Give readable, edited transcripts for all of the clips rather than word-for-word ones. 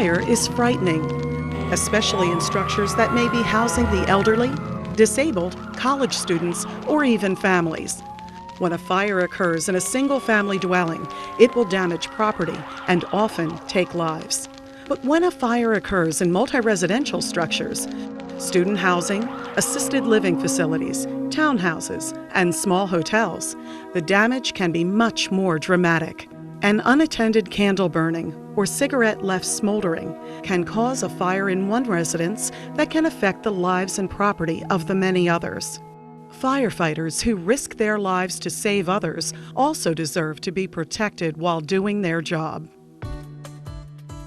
fire is frightening, especially in structures that may be housing the elderly, disabled, college students, or even families. When a fire occurs in a single-family dwelling, it will damage property and often take lives. But when a fire occurs in multi-residential structures, student housing, assisted living facilities, townhouses, and small hotels, the damage can be much more dramatic. An unattended candle burning or cigarette left smoldering can cause a fire in one residence that can affect the lives and property of the many others. Firefighters who risk their lives to save others also deserve to be protected while doing their job.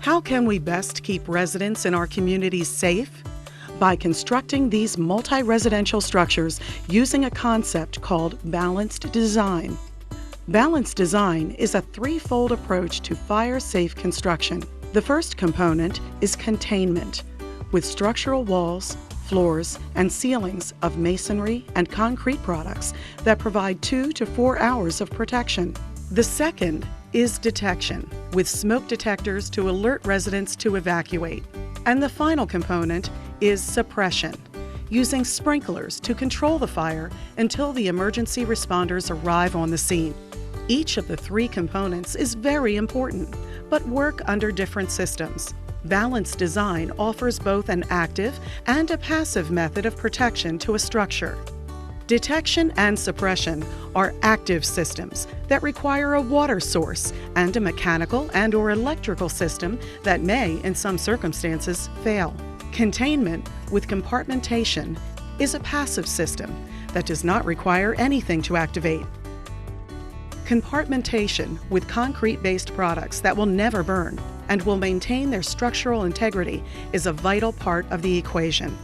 How can we best keep residents in our communities safe? By constructing these multi-residential structures using a concept called balanced design. Balanced design is a threefold approach to fire-safe construction. The first component is containment, with structural walls, floors, and ceilings of masonry and concrete products that provide 2 to 4 hours of protection. The second is detection, with smoke detectors to alert residents to evacuate. And the final component is suppression, using sprinklers to control the fire until the emergency responders arrive on the scene. Each of the three components is very important, but work under different systems. Balanced design offers both an active and a passive method of protection to a structure. Detection and suppression are active systems that require a water source and a mechanical and/or electrical system that may, in some circumstances, fail. Containment with compartmentation is a passive system that does not require anything to activate. Compartmentation with concrete-based products that will never burn and will maintain their structural integrity is a vital part of the equation.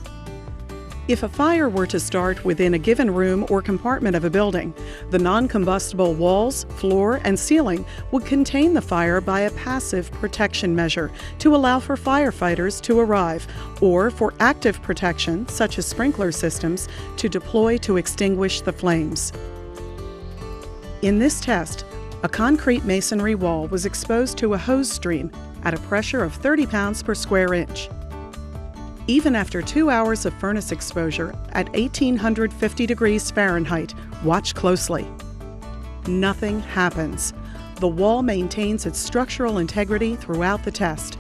If a fire were to start within a given room or compartment of a building, the non-combustible walls, floor, and ceiling would contain the fire by a passive protection measure to allow for firefighters to arrive, or for active protection, such as sprinkler systems, to deploy to extinguish the flames. In this test, a concrete masonry wall was exposed to a hose stream at a pressure of 30 pounds per square inch. Even after 2 hours of furnace exposure at 1850 degrees Fahrenheit, watch closely. Nothing happens. The wall maintains its structural integrity throughout the test.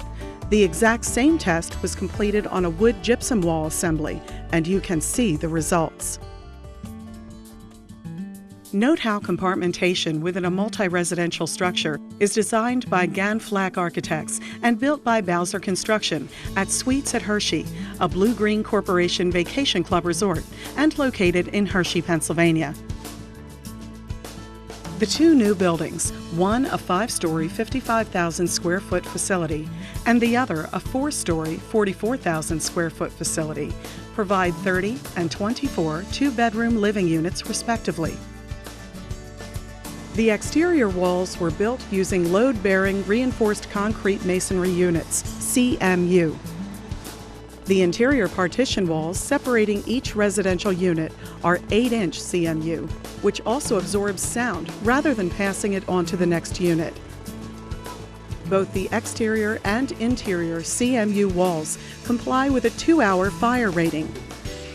The exact same test was completed on a wood gypsum wall assembly, and you can see the results. Note how compartmentation within a multi-residential structure is designed by Ganflack Architects and built by Bowser Construction at Suites at Hershey, a Blue-Green Corporation vacation club resort, and located in Hershey, Pennsylvania. The two new buildings, one a 5-story, 55,000 square foot facility, and the other a 4-story, 44,000 square foot facility, provide 30 and 24 two-bedroom living units respectively. The exterior walls were built using load-bearing reinforced concrete masonry units, CMU. The interior partition walls separating each residential unit are 8-inch CMU, which also absorbs sound rather than passing it on to the next unit. Both the exterior and interior CMU walls comply with a 2-hour fire rating.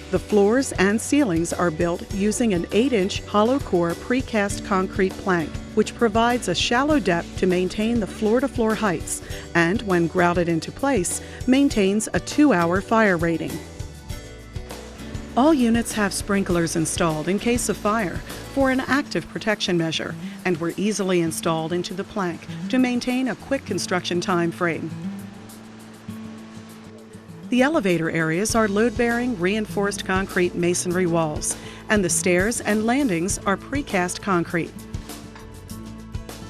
The floors and ceilings are built using an 8-inch hollow-core precast concrete plank, which provides a shallow depth to maintain the floor-to-floor heights and, when grouted into place, maintains a 2-hour fire rating. All units have sprinklers installed in case of fire for an active protection measure and were easily installed into the plank to maintain a quick construction time frame. The elevator areas are load-bearing reinforced concrete masonry walls, and the stairs and landings are precast concrete.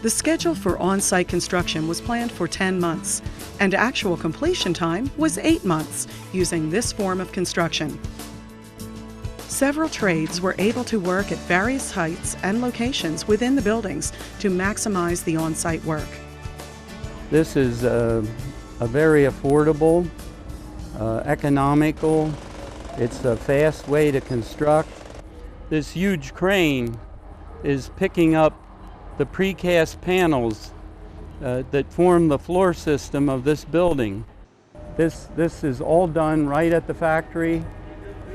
The schedule for on-site construction was planned for 10 months, and actual completion time was 8 months using this form of construction. Several trades were able to work at various heights and locations within the buildings to maximize the on-site work. This is a very affordable, economical, it's a fast way to construct. This huge crane is picking up the precast panels that form the floor system of this building. This is all done right at the factory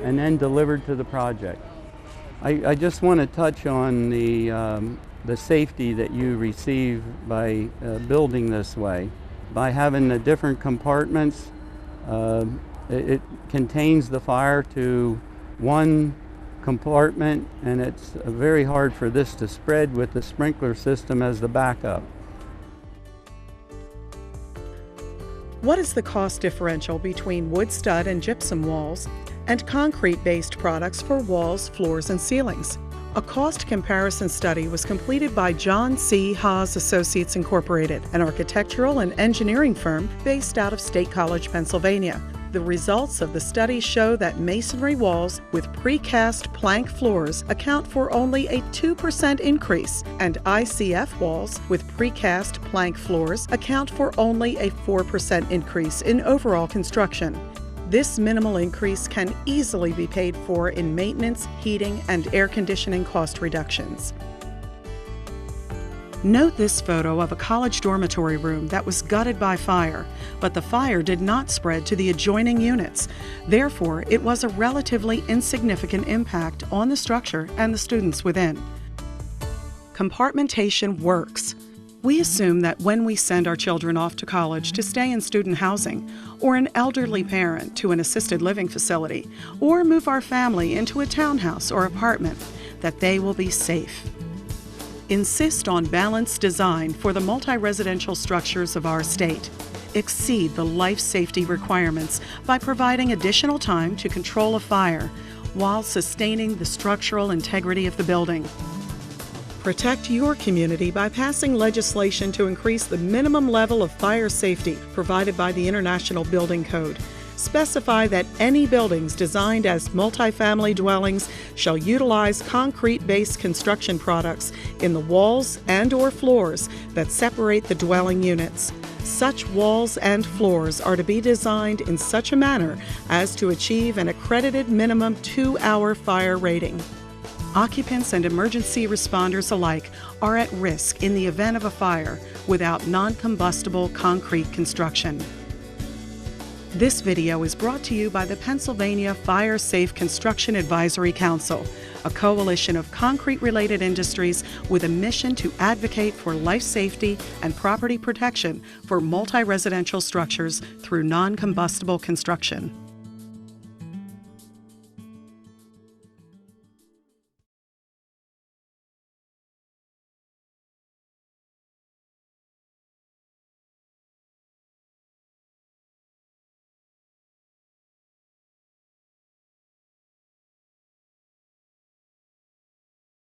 and then delivered to the project. I just want to touch on the safety that you receive by building this way. By having the different compartments, it contains the fire to one compartment, and it's very hard for this to spread with the sprinkler system as the backup. What is the cost differential between wood stud and gypsum walls and concrete-based products for walls, floors, and ceilings? A cost comparison study was completed by John C. Haas Associates Incorporated, an architectural and engineering firm based out of State College, Pennsylvania. The results of the study show that masonry walls with precast plank floors account for only a 2% increase, and ICF walls with precast plank floors account for only a 4% increase in overall construction. This minimal increase can easily be paid for in maintenance, heating, and air conditioning cost reductions. Note this photo of a college dormitory room that was gutted by fire, but the fire did not spread to the adjoining units. Therefore, it was a relatively insignificant impact on the structure and the students within. Compartmentation works. We assume that when we send our children off to college to stay in student housing, or an elderly parent to an assisted living facility, or move our family into a townhouse or apartment, that they will be safe. Insist on balanced design for the multi-residential structures of our state. Exceed the life safety requirements by providing additional time to control a fire while sustaining the structural integrity of the building. Protect your community by passing legislation to increase the minimum level of fire safety provided by the International Building Code. Specify that any buildings designed as multifamily dwellings shall utilize concrete-based construction products in the walls and/or floors that separate the dwelling units. Such walls and floors are to be designed in such a manner as to achieve an accredited minimum 2-hour fire rating. Occupants and emergency responders alike are at risk in the event of a fire without non-combustible concrete construction. This video is brought to you by the Pennsylvania Fire Safe Construction Advisory Council, a coalition of concrete-related industries with a mission to advocate for life safety and property protection for multi-residential structures through non-combustible construction.